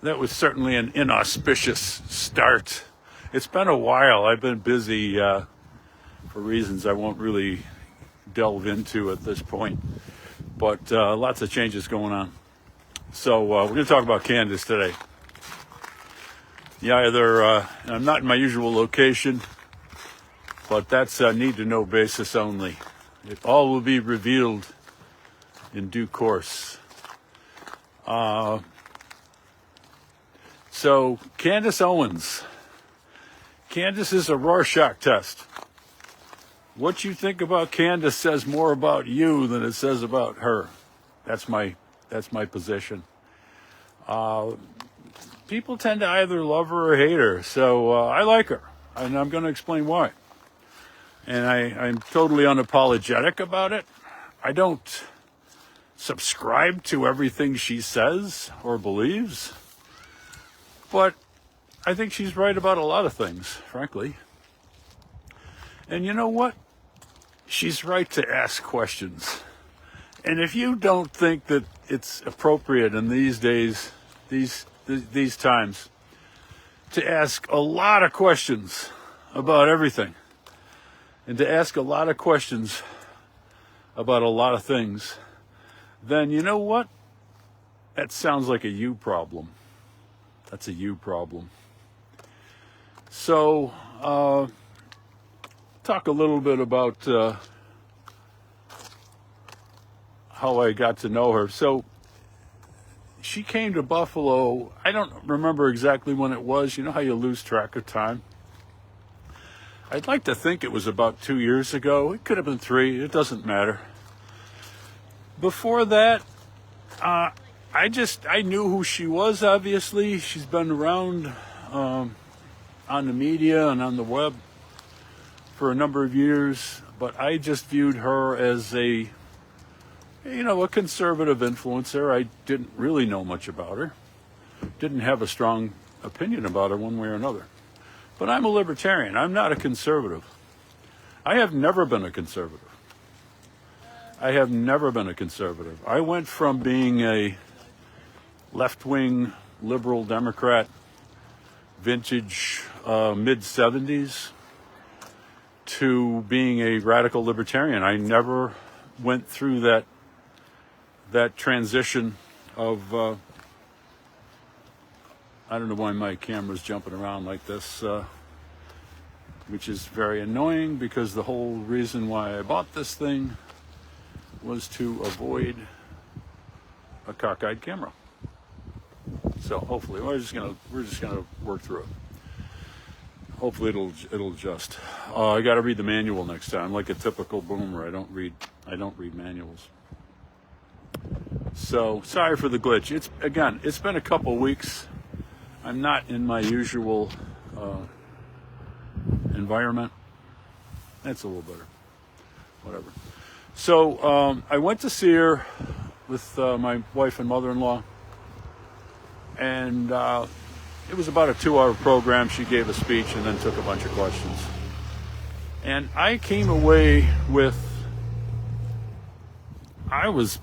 that was certainly an inauspicious start. It's been a while. I've been busy for reasons I won't really delve into at this point, but lots of changes going on. So we're going to talk about Candace today. Yeah, I'm not in my usual location, but that's a need-to-know basis only. It all will be revealed in due course. So, Candace Owens. Candace is a Rorschach test. What you think about Candace says more about you than it says about her. That's my position. People tend to either love her or hate her, so I like her, and I'm going to explain why. And I'm totally unapologetic about it. I don't subscribe to everything she says or believes, but I think she's right about a lot of things, frankly. And you know what? She's right to ask questions. And if you don't think that it's appropriate in these days, these times, to ask a lot of questions about everything, and to ask a lot of questions about a lot of things, then you know what? That sounds like a you problem. That's a you problem. So, talk a little bit about how I got to know her. So, she came to Buffalo. I don't remember exactly when it was. You know how you lose track of time? I'd like to think it was about 2 years ago. It could have been 3. It doesn't matter. Before that, I knew who she was, obviously. She's been around on the media and on the web for a number of years, but I just viewed her as a conservative influencer. I didn't really know much about her. Didn't have a strong opinion about her one way or another. But I'm a libertarian. I'm not a conservative. I have never been a conservative. I went from being a left-wing liberal Democrat, vintage mid-70s, to being a radical libertarian. I never went through that transition of I don't know why my camera's jumping around like this, which is very annoying because the whole reason why I bought this thing was to avoid a cockeyed camera. So hopefully we're just gonna work through it. Hopefully it'll adjust. I got to read the manual next time. Like a typical boomer, I don't read manuals. So sorry for the glitch. It's been a couple weeks. I'm not in my usual environment. That's a little better. Whatever. So I went to see her with my wife and mother-in-law, and it was about a 2-hour program. She gave a speech and then took a bunch of questions. And I came away I was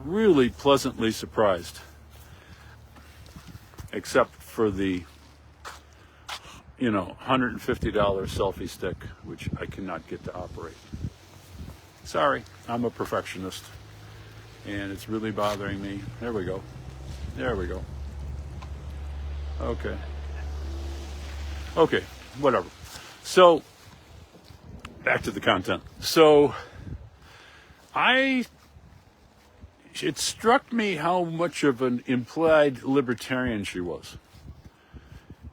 really pleasantly surprised, except for the $150 selfie stick, which I cannot get to operate. Sorry, I'm a perfectionist, and it's really bothering me. There we go. Okay, whatever. So, back to the content. So, it struck me how much of an implied libertarian she was.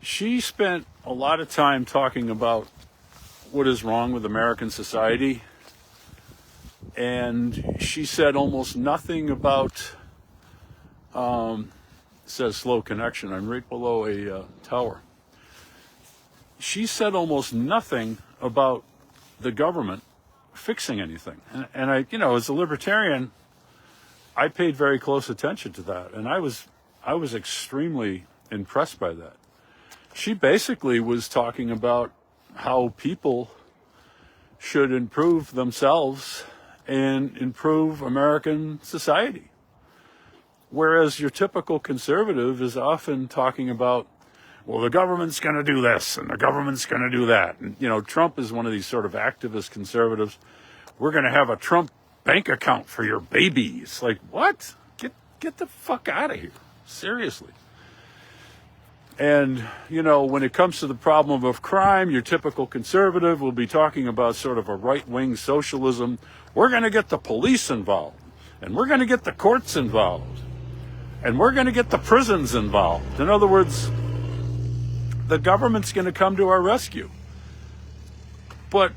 She spent a lot of time talking about what is wrong with American society, and she said almost nothing about, says slow connection, I'm right below a tower. She said almost nothing about the government fixing anything. And I, as a libertarian, I paid very close attention to that, and I was extremely impressed by that. She basically was talking about how people should improve themselves and improve American society. Whereas your typical conservative is often talking about, well, the government's going to do this and the government's going to do that. And, Trump is one of these sort of activist conservatives. We're going to have a Trump bank account for your babies. Like, what? Get the fuck out of here. Seriously. And, when it comes to the problem of crime, your typical conservative will be talking about sort of a right-wing socialism. We're going to get the police involved, and we're going to get the courts involved, and we're going to get the prisons involved. In other words, the government's going to come to our rescue. But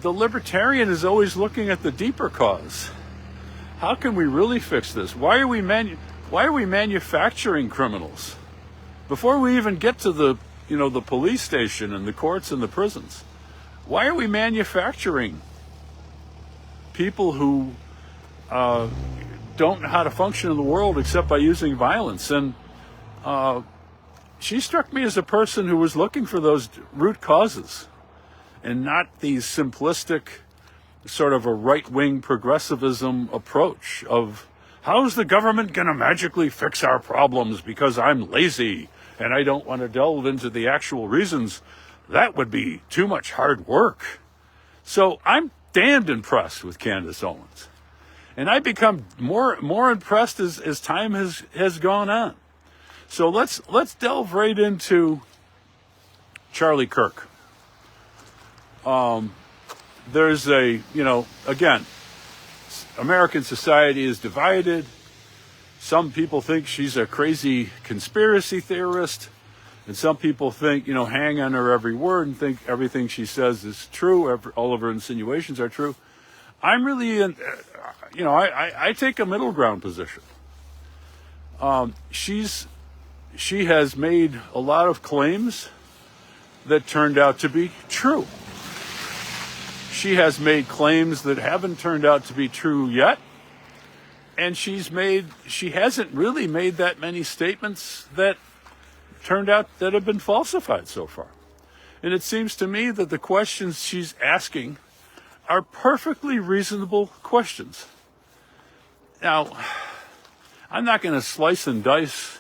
the libertarian is always looking at the deeper cause. How can we really fix this? Why are we manufacturing criminals? Before we even get to the police station and the courts and the prisons, why are we manufacturing people who don't know how to function in the world except by using violence? And she struck me as a person who was looking for those root causes and not these simplistic sort of a right-wing progressivism approach of, how's the government going to magically fix our problems because I'm lazy and I don't want to delve into the actual reasons? That would be too much hard work. So I'm damned impressed with Candace Owens. And I become more impressed as time has gone on. So let's delve right into Charlie Kirk. There's again, American society is divided. Some people think she's a crazy conspiracy theorist, and some people think, hang on her every word and think everything she says is true. All of her insinuations are true. I'm really, I take a middle ground position. She has made a lot of claims that turned out to be true. She has made claims that haven't turned out to be true yet. And she hasn't really made that many statements that turned out that have been falsified so far. And it seems to me that the questions she's asking are perfectly reasonable questions. Now, I'm not going to slice and dice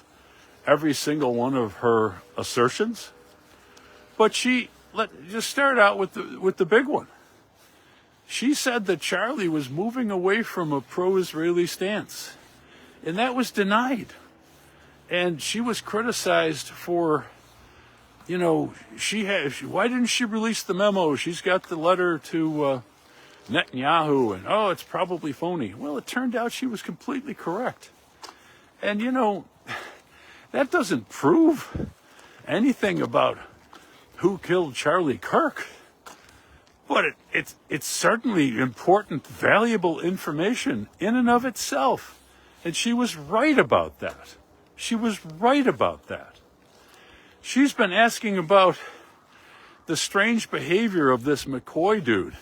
every single one of her assertions, but just start out with the big one. She said that Charlie was moving away from a pro-Israeli stance, and that was denied. And she was criticized for, why didn't she release the memo? She's got the letter to Netanyahu, and it's probably phony. Well, it turned out she was completely correct. And that doesn't prove anything about who killed Charlie Kirk. But it's certainly important, valuable information in and of itself. And she was right about that. She's been asking about the strange behavior of this McCoy dude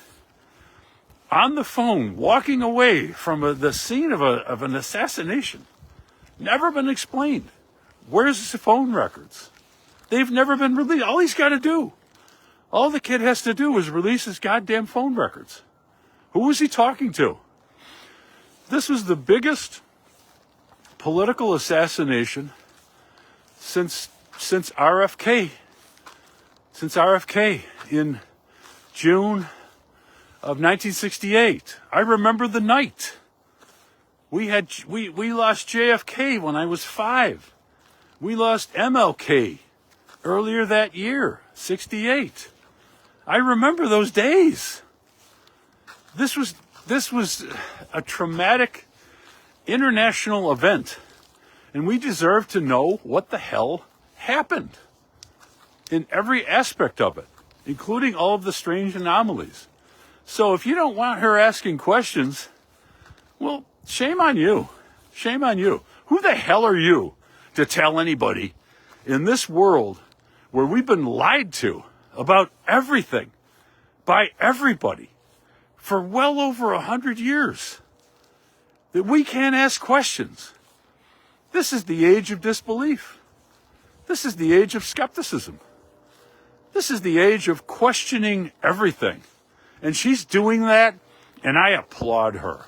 on the phone, walking away from the scene of an assassination. Never been explained. Where's the phone records? They've never been released. All the kid has to do is release his goddamn phone records. Who was he talking to? This was the biggest political assassination since RFK. Since RFK in June of 1968. I remember the night. We lost JFK when I was 5. We lost MLK earlier that year, 68. I remember those days. This was a traumatic international event, and we deserve to know what the hell happened in every aspect of it, including all of the strange anomalies. So if you don't want her asking questions, well, shame on you. Shame on you. Who the hell are you to tell anybody in this world where we've been lied to about everything by everybody for well over 100 years that we can't ask questions? This is the age of disbelief. This is the age of skepticism. This is the age of questioning everything. And she's doing that, and I applaud her.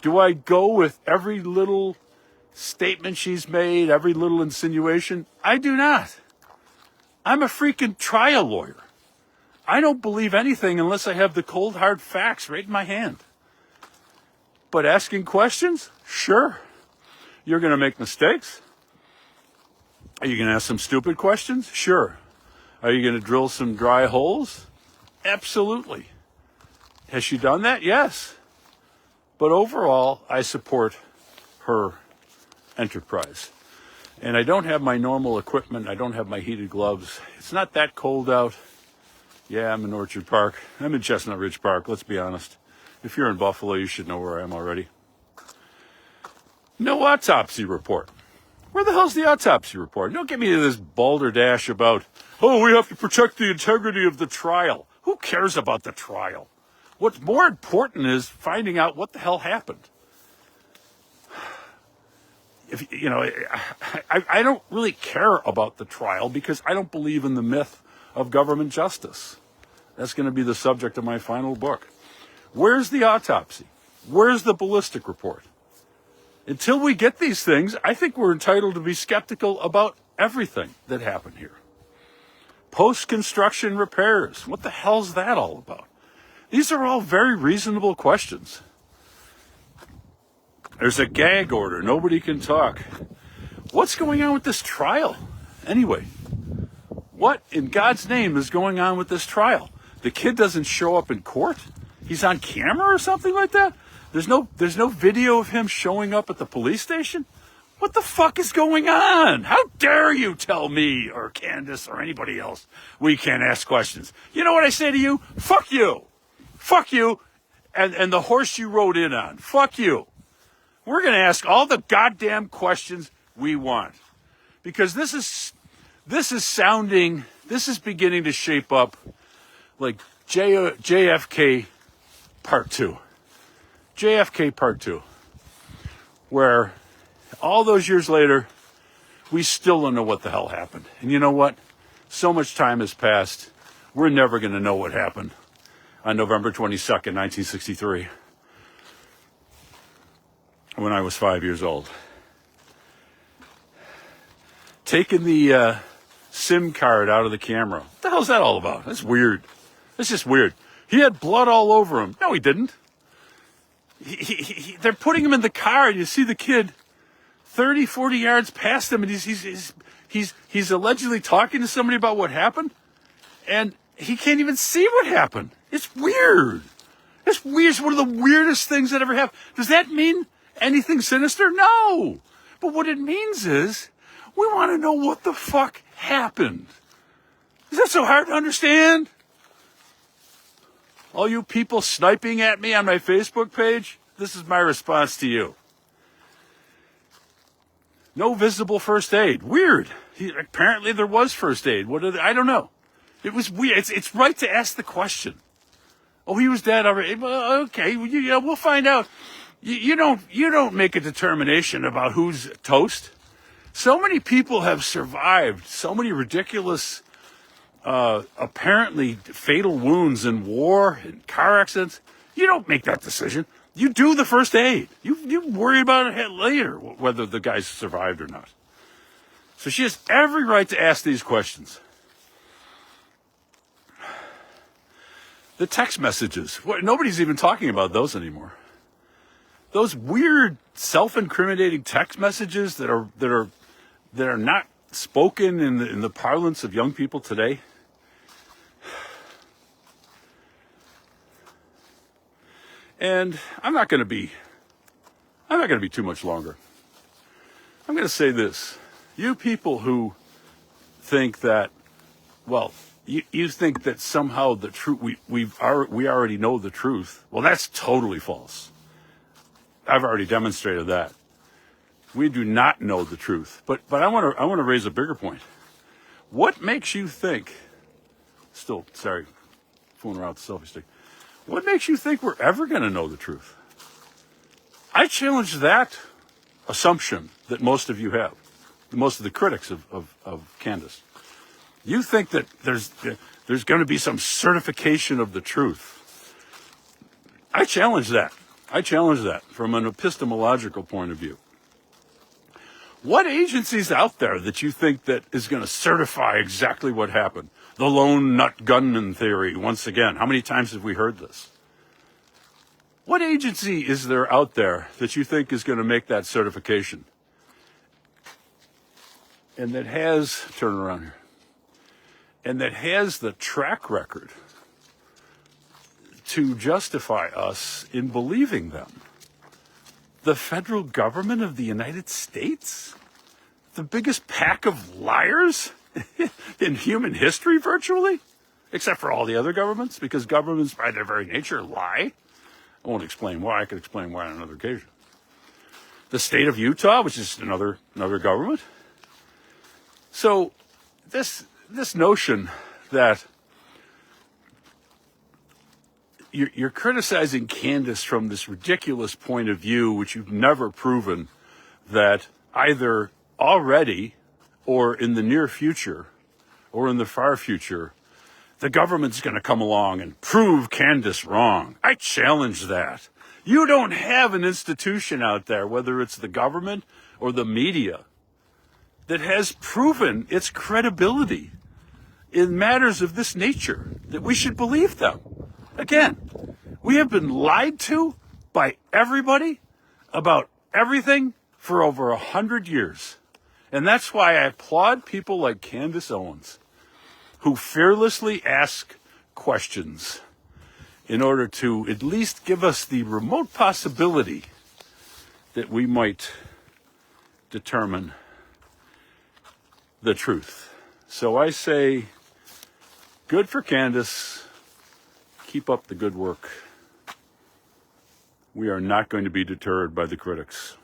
Do I go with every little statement she's made, every little insinuation. I do not. I'm a freaking trial lawyer. I don't believe anything unless I have the cold, hard facts right in my hand. But asking questions? Sure. You're going to make mistakes. Are you going to ask some stupid questions? Sure. Are you going to drill some dry holes? Absolutely. Has she done that? Yes. But overall, I support her enterprise. And I don't have my normal equipment. I don't have my heated gloves. It's not that cold out. Yeah, I'm in Orchard Park. I'm in Chestnut Ridge Park, let's be honest. If you're in Buffalo, you should know where I am already. No autopsy report. Where the hell's the autopsy report? Don't get me to this balderdash about, oh, we have to protect the integrity of the trial. Who cares about the trial? What's more important is finding out what the hell happened. I don't really care about the trial because I don't believe in the myth of government justice. That's going to be the subject of my final book. Where's the autopsy? Where's the ballistic report? Until we get these things, I think we're entitled to be skeptical about everything that happened here. Post-construction repairs. What the hell's that all about? These are all very reasonable questions. There's a gag order. Nobody can talk. What's going on with this trial? Anyway, what in God's name is going on with this trial? The kid doesn't show up in court? He's on camera or something like that? There's no video of him showing up at the police station? What the fuck is going on? How dare you tell me or Candace or anybody else we can't ask questions? You know what I say to you? Fuck you. Fuck you and the horse you rode in on. Fuck you. We're going to ask all the goddamn questions we want. Because this is beginning to shape up like JFK Part 2. JFK Part 2. Where all those years later, we still don't know what the hell happened. And you know what? So much time has passed. We're never going to know what happened on November 22nd, 1963. When I was 5 years old. Taking the SIM card out of the camera. What the hell's that all about? That's weird. That's just weird. He had blood all over him. No, he didn't. They're putting him in the car, and you see the kid 30, 40 yards past him, and he's allegedly talking to somebody about what happened, and he can't even see what happened. It's weird. It's weird. It's one of the weirdest things that ever happened. Does that mean anything sinister? No. But what it means is we want to know what the fuck happened. Is that so hard to understand? All you people sniping at me on my Facebook page, this is my response to you. No visible first aid. Weird. Apparently there was first aid. I don't know. It was weird. It's right to ask the question. Oh, he was dead already. Well, okay, we'll find out. You don't make a determination about who's toast. So many people have survived so many ridiculous, apparently fatal wounds in war and car accidents. You don't make that decision. You do the first aid. You worry about it later, whether the guy's survived or not. So she has every right to ask these questions. The text messages. Nobody's even talking about those anymore. Those weird self-incriminating text messages that are not spoken in the parlance of young people today. And I'm not going to be too much longer. I'm going to say this. You people who think that, well, you think that somehow the truth, we already know the truth. Well, that's totally false. I've already demonstrated that. We do not know the truth. But I want to raise a bigger point. What makes you think, fooling around with the selfie stick. What makes you think we're ever going to know the truth? I challenge that assumption that most of you have, most of the critics of Candace. You think that there's going to be some certification of the truth. I challenge that. I challenge that from an epistemological point of view. What agency's out there that you think that is going to certify exactly what happened? The lone nut gunman theory, once again. How many times have we heard this? What agency is there out there that you think is going to make that certification? And that has, turn around here, and that has the track record to justify us in believing them? The federal government of the United States? The biggest pack of liars in human history, virtually? Except for all the other governments, because governments, by their very nature, lie. I won't explain why. I could explain why on another occasion. The state of Utah, which is another government. So this notion that you're criticizing Candace from this ridiculous point of view, which you've never proven that either already or in the near future or in the far future, the government's going to come along and prove Candace wrong. I challenge that. You don't have an institution out there, whether it's the government or the media, that has proven its credibility in matters of this nature, that we should believe them. Again, we have been lied to by everybody about everything for over 100 years. And that's why I applaud people like Candace Owens, who fearlessly ask questions in order to at least give us the remote possibility that we might determine the truth. So I say, good for Candace. Keep up the good work. We are not going to be deterred by the critics.